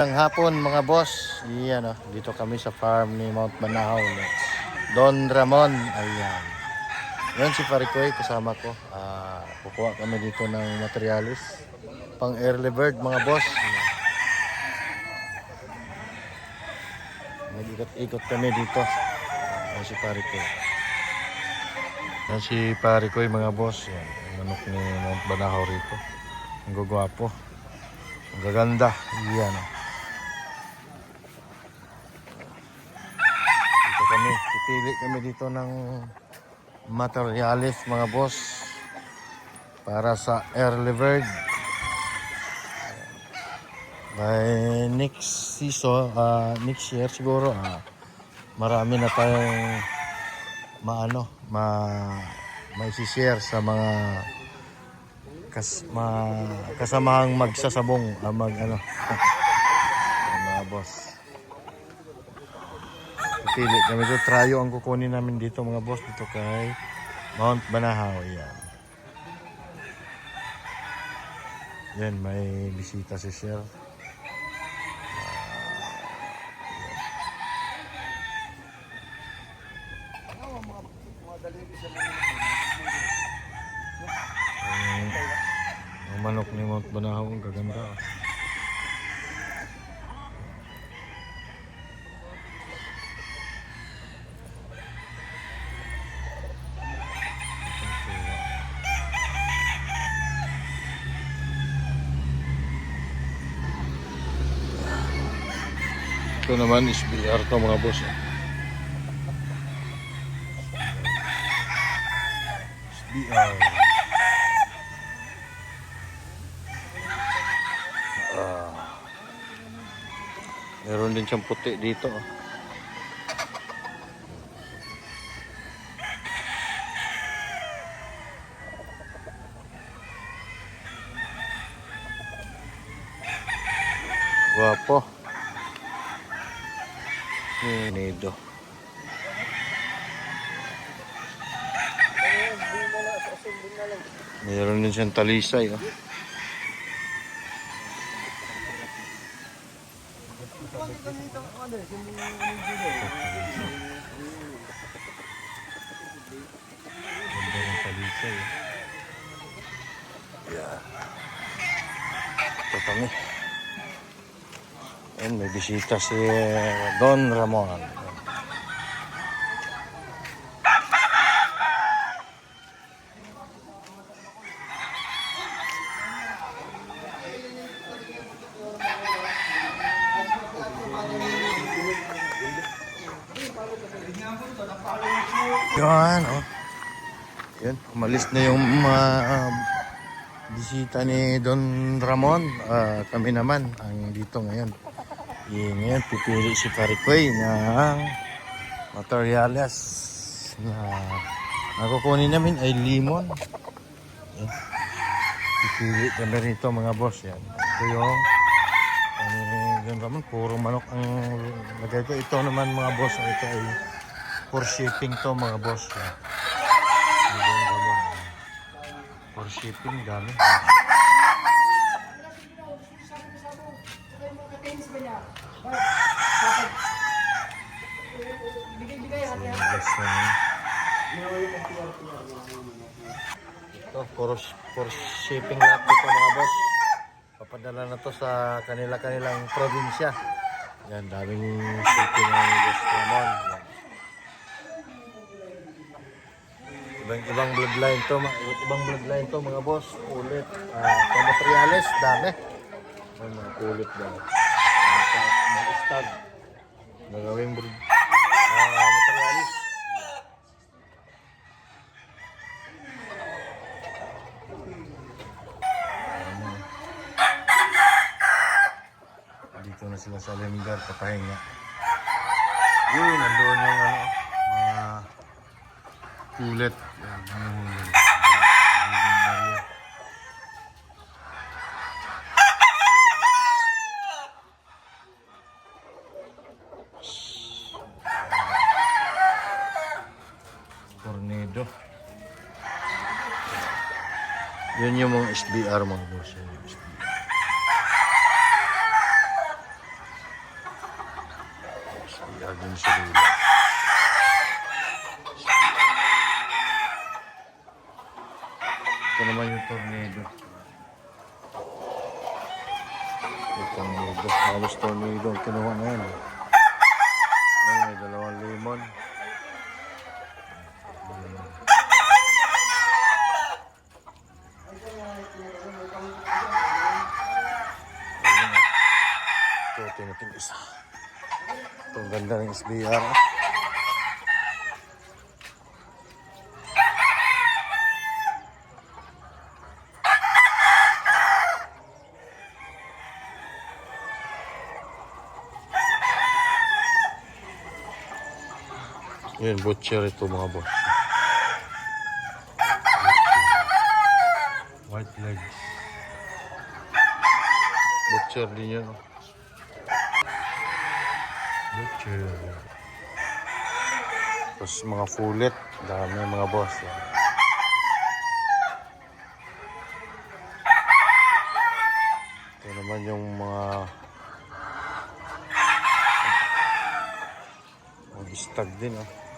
Ang hapon mga boss, iyan dito kami sa farm ni Mount Banahaw. Don Ramon, ayan. Yan si Parikoy kasama ko. Kukuha kami dito ng materialis pang early bird mga boss. Nag-ikot-ikot kami dito. Yan si Parikoy. Yan si Parikoy mga boss. Yan, ang manok ni Mount Banahaw rito. Ang gagwapo. Ang gaganda. Iyan Pipili kami dito ng materialis mga boss para sa early bird. By next season, next year siguro, marami na tayong mai-share sa mga kasamahang magsasabong mga boss. Pili kami dito. Trayo ang kukunin namin dito mga boss. Dito kay Mount Banahaw. Yan. Yan, may bisita si Sher. Ang manok ni Mount Banahaw ang gaganda. Ito naman is BR to mga boss. BR. Meron din siyang puti dito. Guwapo. Nido. Meron din siyang talisay. Ito kami. Ayan, may bisita si Don Ramon. Yan, yan, umalis na yung bisita ni Don Ramon. Kami naman ang dito ngayon. Ngayon pipili si Parikoy ng materialis na nakukunin namin ay limon. Yan. Pipili kami rito mga boss. Yan. Ito yung Don Ramon, puro manok ang lagay ko. Ito naman mga boss, ito ay for shipping to mga boss. Yan. For shipping, dami. Ito, for shipping lahat ito mga boss. Papadala na to sa kanilang probinsya. Yan, daming shipping ng Boss Ramon. Yan. Ibang bloodline to mga boss. Ulit. Materialis, dami. Ay, mga kulit na. Mga stag. Nagawing materialis. Dito na sila sa limbar, papahinga. Yun, nandoon yung mga kulit. Tornado. Yun yung mga SBR mga boss. SBR din sa dulo. Ito naman yung tornado. Yung tornado. Halos tornado ang kinuha ngayon. Ayun, may dalawang lemon. Ito, tinating isa. Ito, ang ganda ng SBR. Yan, butcher ito mga boss. White legs. Butcher din yan. Oh. Butcher. Tapos mga fulet. Dami mga boss. Yan. Ito naman yung mga stag din. Oh.